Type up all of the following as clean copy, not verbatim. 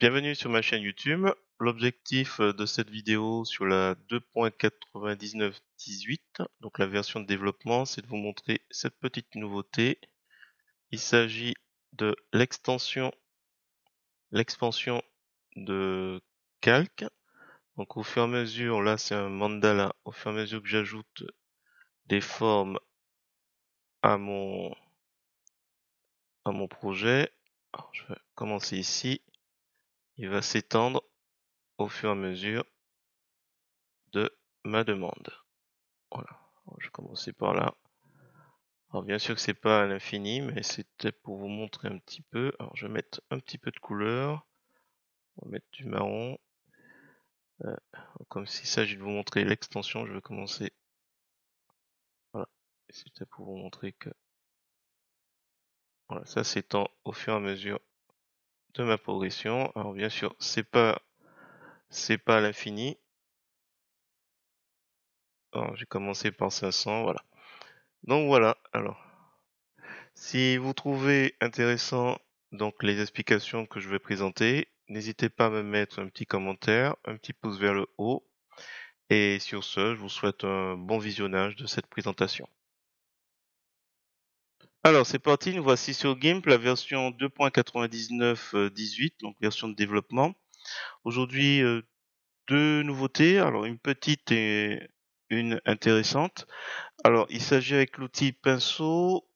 Bienvenue sur ma chaîne YouTube. L'objectif de cette vidéo sur la 2.99.18, donc la version de développement, c'est de vous montrer cette petite nouveauté. Il s'agit de l'expansion de calque. Donc au fur et à mesure, là c'est un mandala, au fur et à mesure que j'ajoute des formes à mon projet, alors, je vais commencer ici, il va s'étendre au fur et à mesure de ma demande. Voilà, je vais commencer par là. Alors bien sûr que c'est pas à l'infini, mais c'était pour vous montrer un petit peu. Alors je vais mettre un petit peu de couleur. On va mettre du marron. Euh, Comme s'il s'agit de vous montrer l'extension, je vais commencer. Voilà, c'était pour vous montrer que voilà, ça s'étend au fur et à mesure de ma progression. Alors bien sûr, c'est pas à l'infini. Alors j'ai commencé par 500, voilà. Donc voilà. Alors, si vous trouvez intéressant donc les explications que je vais présenter, n'hésitez pas à me mettre un petit commentaire, un petit pouce vers le haut. Et sur ce, je vous souhaite un bon visionnage de cette présentation. Alors c'est parti, nous voici sur GIMP, la version 2.99.18, donc version de développement. Aujourd'hui, deux nouveautés, alors une petite et une intéressante. Alors il s'agit avec l'outil pinceau.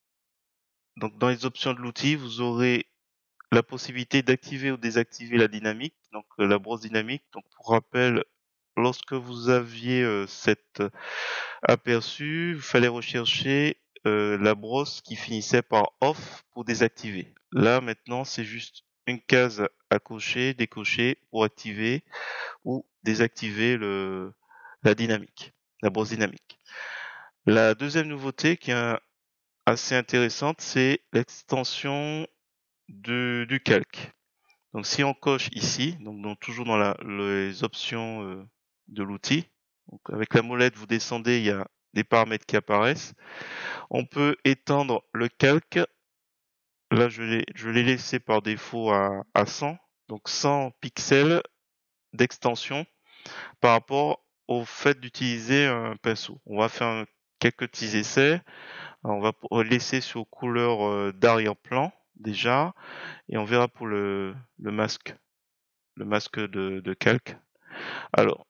Donc dans les options de l'outil, vous aurez la possibilité d'activer ou désactiver la dynamique, donc la brosse dynamique. Donc pour rappel, lorsque vous aviez cet aperçu, il fallait rechercher la brosse qui finissait par off pour désactiver. Là maintenant, c'est juste une case à cocher, décocher pour activer ou désactiver la dynamique, la brosse dynamique. La deuxième nouveauté qui est assez intéressante, c'est l'extension du calque. Donc si on coche ici, donc toujours dans les options de l'outil, donc avec la molette vous descendez, il y a des paramètres qui apparaissent. On peut étendre le calque. Là je l'ai laissé par défaut à 100, donc 100 pixels d'extension par rapport au fait d'utiliser un pinceau. On va faire quelques petits essais. Alors, on va laisser sur couleur d'arrière-plan déjà, et on verra pour le masque de calque. Alors,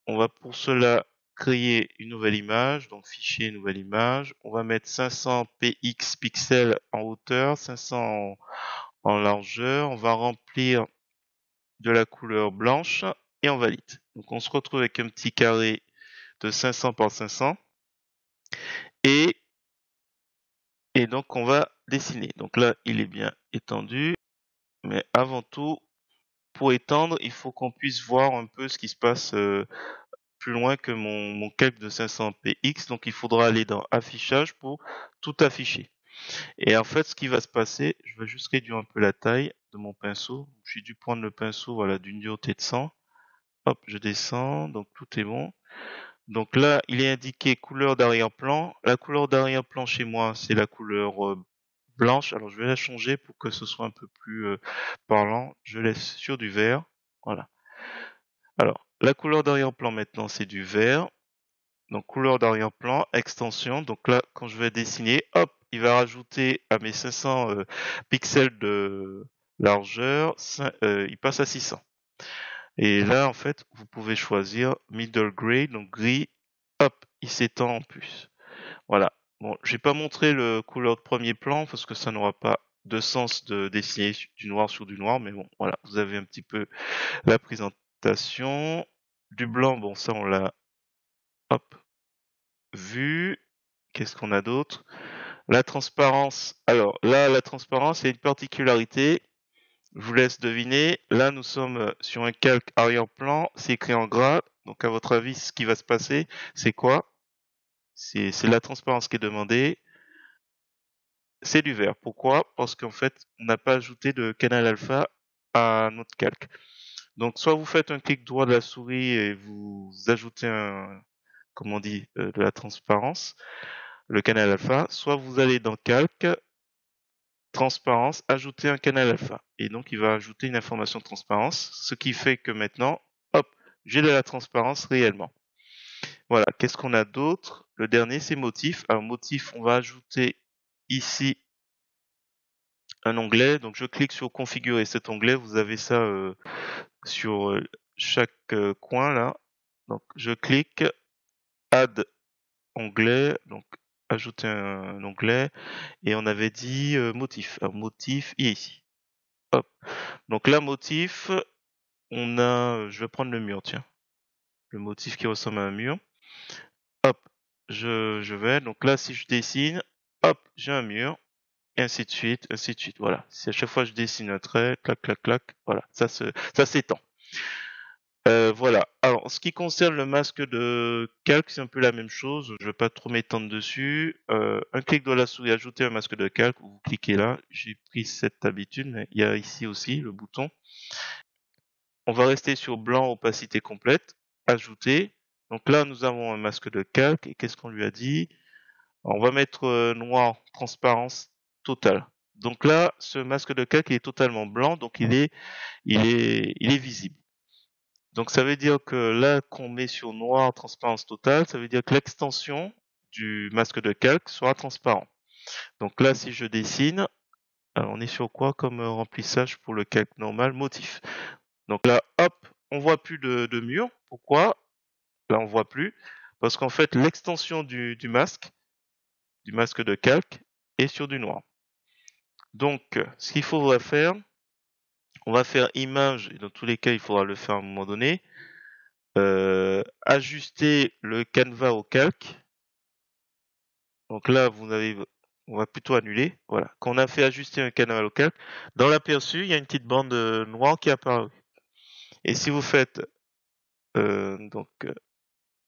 on va pour cela créer une nouvelle image, donc fichier, nouvelle image. On va mettre 500 px pixels en hauteur, 500 en largeur. On va remplir de la couleur blanche et on valide. Donc on se retrouve avec un petit carré de 500 par 500 et, et donc on va dessiner. Donc là, il est bien étendu, mais avant tout, pour étendre, il faut qu'on puisse voir un peu ce qui se passe plus loin que mon calque de 500px, donc il faudra aller dans affichage pour tout afficher. Et en fait, ce qui va se passer, je vais juste réduire un peu la taille de mon pinceau. J'ai dû prendre le pinceau, voilà, d'une dureté de 100. Hop, je descends, donc tout est bon. Donc là, il est indiqué couleur d'arrière-plan. La couleur d'arrière-plan chez moi, c'est la couleur blanche. Alors je vais la changer pour que ce soit un peu plus parlant. Je laisse sur du vert. Voilà. Alors, la couleur d'arrière-plan maintenant, c'est du vert. Donc couleur d'arrière-plan, extension. Donc là, quand je vais dessiner, hop, il va rajouter à mes 500 pixels de largeur, il passe à 600. Et là, en fait, vous pouvez choisir middle gray, donc gris, hop, il s'étend en plus. Voilà. Bon, j'ai pas montré le couleur de premier plan parce que ça n'aura pas de sens de dessiner du noir sur du noir, mais bon, voilà, vous avez un petit peu la présentation. Du blanc, bon, ça on l'a, hop, vu. Qu'est-ce qu'on a d'autre? La transparence. Alors là, la transparence, il y a une particularité. Je vous laisse deviner. Là, nous sommes sur un calque arrière-plan. C'est écrit en gras. Donc, à votre avis, ce qui va se passer, c'est quoi? C'est la transparence qui est demandée. C'est du vert. Pourquoi? Parce qu'en fait, on n'a pas ajouté de canal alpha à notre calque. Donc, soit vous faites un clic droit de la souris et vous ajoutez comment on dit, de la transparence, le canal alpha, soit vous allez dans calque, transparence, ajouter un canal alpha. Et donc, il va ajouter une information de transparence, ce qui fait que maintenant, hop, j'ai de la transparence réellement. Voilà, qu'est-ce qu'on a d'autre? Le dernier, c'est motif. Alors, motif, on va ajouter ici un onglet. Donc, je clique sur configurer cet onglet. Vous avez ça sur chaque coin là. Donc, je clique, add onglet, donc ajouter un onglet. Et on avait dit motif. Alors, motif, il est ici. Hop. Donc là, motif, on a, je vais prendre le mur, tiens. Le motif qui ressemble à un mur. Hop, je vais. Donc là, si je dessine, hop, j'ai un mur. Et ainsi de suite, ainsi de suite. Voilà. Si à chaque fois je dessine un trait, clac, clac, clac, voilà, ça s'étend. Voilà. Alors, en ce qui concerne le masque de calque, c'est un peu la même chose. Je vais pas trop m'étendre dessus. Un clic de la souris, ajouter un masque de calque. Vous cliquez là. J'ai pris cette habitude, mais il y a ici aussi le bouton. On va rester sur blanc, opacité complète, ajouter. Donc là, nous avons un masque de calque. Et qu'est-ce qu'on lui a dit? On va mettre noir, transparence totale. Donc là, ce masque de calque il est totalement blanc, donc il est visible. Donc ça veut dire que là qu'on met sur noir, transparence totale, ça veut dire que l'extension du masque de calque sera transparent. Donc là, si je dessine, on est sur quoi comme remplissage pour le calque normal? Motif. Donc là, hop, on voit plus de mur. Pourquoi? Là, on voit plus. Parce qu'en fait, l'extension du masque de calque, est sur du noir. Donc, ce qu'il faudra faire, on va faire image, et dans tous les cas, il faudra le faire à un moment donné. Ajuster le canevas au calque. Donc là, on va plutôt annuler. Voilà. Quand on a fait ajuster un canevas au calque, dans l'aperçu, il y a une petite bande noire qui apparaît. Et si vous faites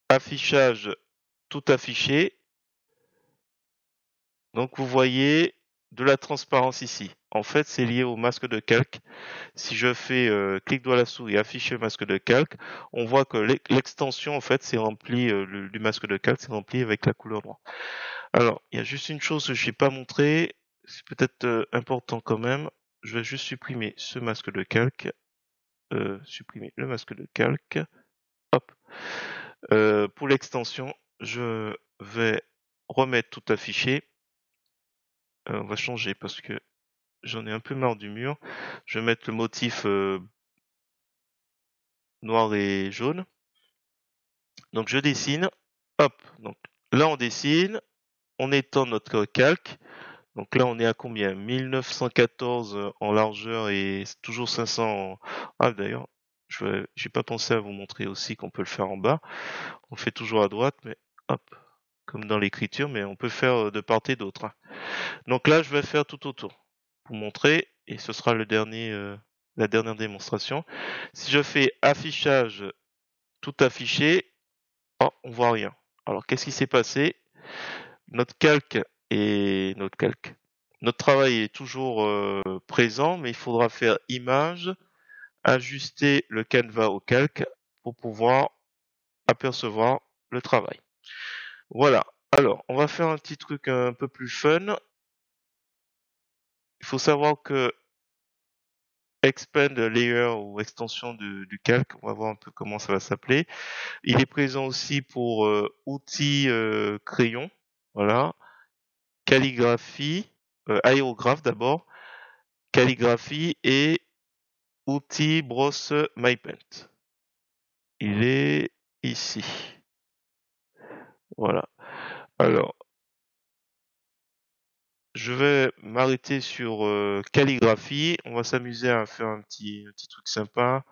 affichage tout affiché, donc vous voyez de la transparence ici. En fait, c'est lié au masque de calque. Si je fais clic droit à la souris, afficher le masque de calque, on voit que l'extension en fait c'est rempli du masque de calque, c'est rempli avec la couleur noire. Alors, il y a juste une chose que je n'ai pas montré, c'est peut-être important quand même. Je vais juste supprimer ce masque de calque, supprimer le masque de calque. Hop. Pour l'extension, je vais remettre tout affiché. On va changer parce que j'en ai un peu marre du mur. Je vais mettre le motif noir et jaune. Donc je dessine, hop, donc là on dessine, on étend notre calque. Donc là on est à combien? 1914 en largeur et toujours 500 en... Ah d'ailleurs, j'ai pas pensé à vous montrer aussi qu'on peut le faire en bas. On fait toujours à droite, mais hop, comme dans l'écriture, mais on peut faire de part et d'autre, hein. Donc là je vais faire tout autour pour montrer, et ce sera la dernière démonstration. Si je fais affichage tout affiché, oh, on voit rien. Alors, qu'est-ce qui s'est passé? Notre calque et notre travail est toujours présent, mais il faudra faire image, ajuster le canevas au calque pour pouvoir apercevoir le travail. Voilà. Alors, on va faire un petit truc un peu plus fun. Il faut savoir que Expand Layer ou extension du calque, on va voir un peu comment ça va s'appeler. Il est présent aussi pour outils crayon. Voilà. Calligraphie, aérographe d'abord, calligraphie et outil brosse MyPaint. Il est ici. Voilà. Alors, je vais m'arrêter sur calligraphie. On va s'amuser à faire un petit truc sympa.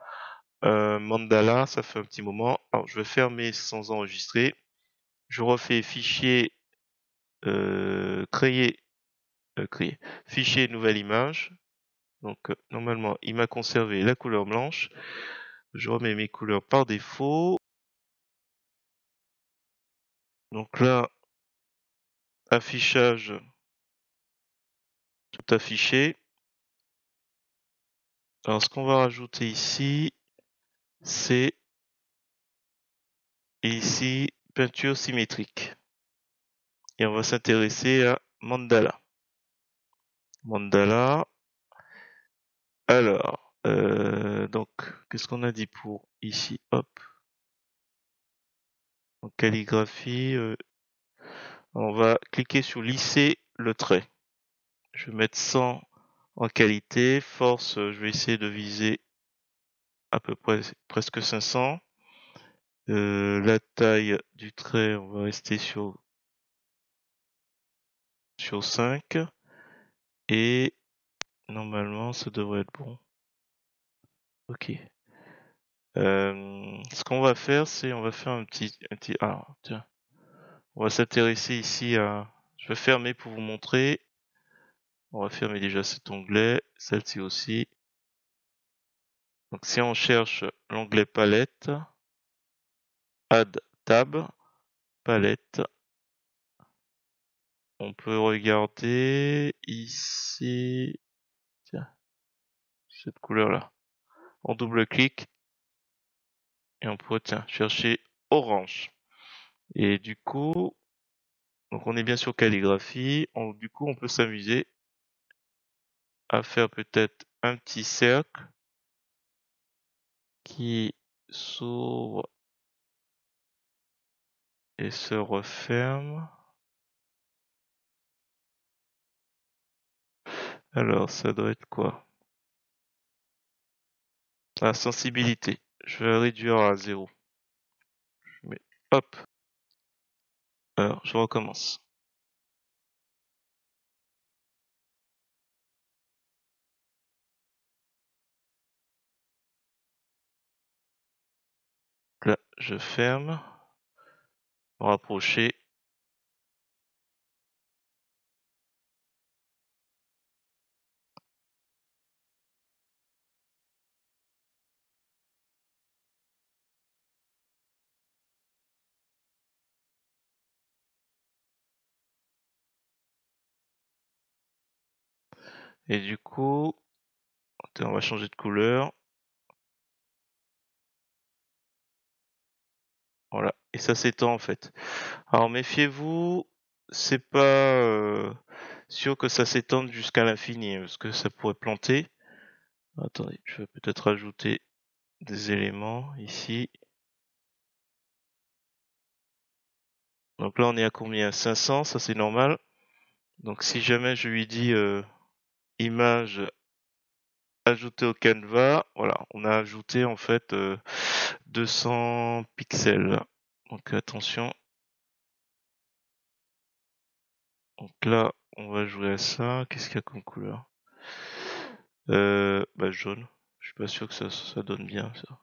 Mandala, ça fait un petit moment. Alors, je vais fermer sans enregistrer. Je refais fichier, créer, fichier nouvelle image. Donc normalement, il m'a conservé la couleur blanche. Je remets mes couleurs par défaut. Donc là, affichage, tout affiché. Alors ce qu'on va rajouter ici, c'est ici peinture symétrique. Et on va s'intéresser à Mandala. Mandala. Alors, donc, qu'est-ce qu'on a dit pour ici? Hop. En calligraphie, on va cliquer sur lisser le trait. Je vais mettre 100 en qualité. Force, je vais essayer de viser à peu près presque 500. La taille du trait, on va rester sur 5. Et normalement, ça devrait être bon. Ok. Ce qu'on va faire, c'est on va faire un petit. Ah, tiens. On va s'intéresser ici à. Je vais fermer pour vous montrer. On va fermer déjà cet onglet, celle-ci aussi. Donc si on cherche l'onglet palette, Add Tab, palette, on peut regarder ici, tiens, cette couleur-là. On double-clique et on pourrait chercher orange. Et du coup, donc on est bien sur calligraphie. Du coup, on peut s'amuser à faire peut-être un petit cercle qui s'ouvre et se referme. Alors, ça doit être quoi? La sensibilité. Je vais réduire à 0. Mais hop. Alors, je recommence. Là, je ferme. Rapprocher. Et du coup, on va changer de couleur. Voilà. Et ça s'étend en fait. Alors méfiez-vous, c'est pas sûr que ça s'étende jusqu'à l'infini, parce que ça pourrait planter. Attendez, je vais peut-être ajouter des éléments ici. Donc là on est à combien? 500, ça c'est normal. Donc si jamais je lui dis image ajoutée au canevas, voilà, on a ajouté en fait 200 pixels. Donc attention. Donc là, on va jouer à ça. Qu'est-ce qu'il y a comme couleur? Jaune. Je suis pas sûr que ça donne bien ça.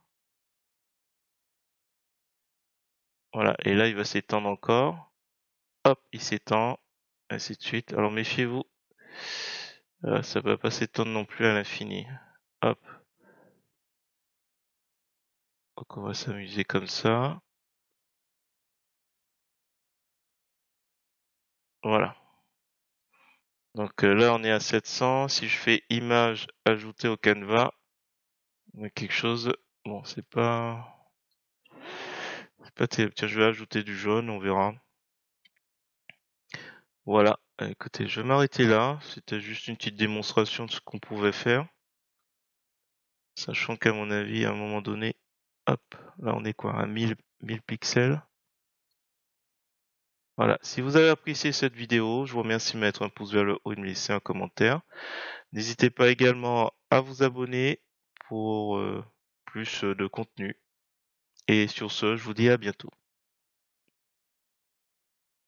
Voilà, et là il va s'étendre encore. Hop, il s'étend, ainsi de suite. Alors méfiez-vous, ça va pas s'étendre non plus à l'infini. Hop. Donc on va s'amuser comme ça. Voilà. Donc là on est à 700. Si je fais image ajoutée au canevas, on a quelque chose. Bon, c'est pas terrible. Tiens, je vais ajouter du jaune, on verra. Voilà. Écoutez, je vais m'arrêter là. C'était juste une petite démonstration de ce qu'on pouvait faire. Sachant qu'à mon avis, à un moment donné, hop, là on est quoi, à 1000 pixels. Voilà, si vous avez apprécié cette vidéo, je vous remercie de mettre un pouce vers le haut et de me laisser un commentaire. N'hésitez pas également à vous abonner pour plus de contenu. Et sur ce, je vous dis à bientôt.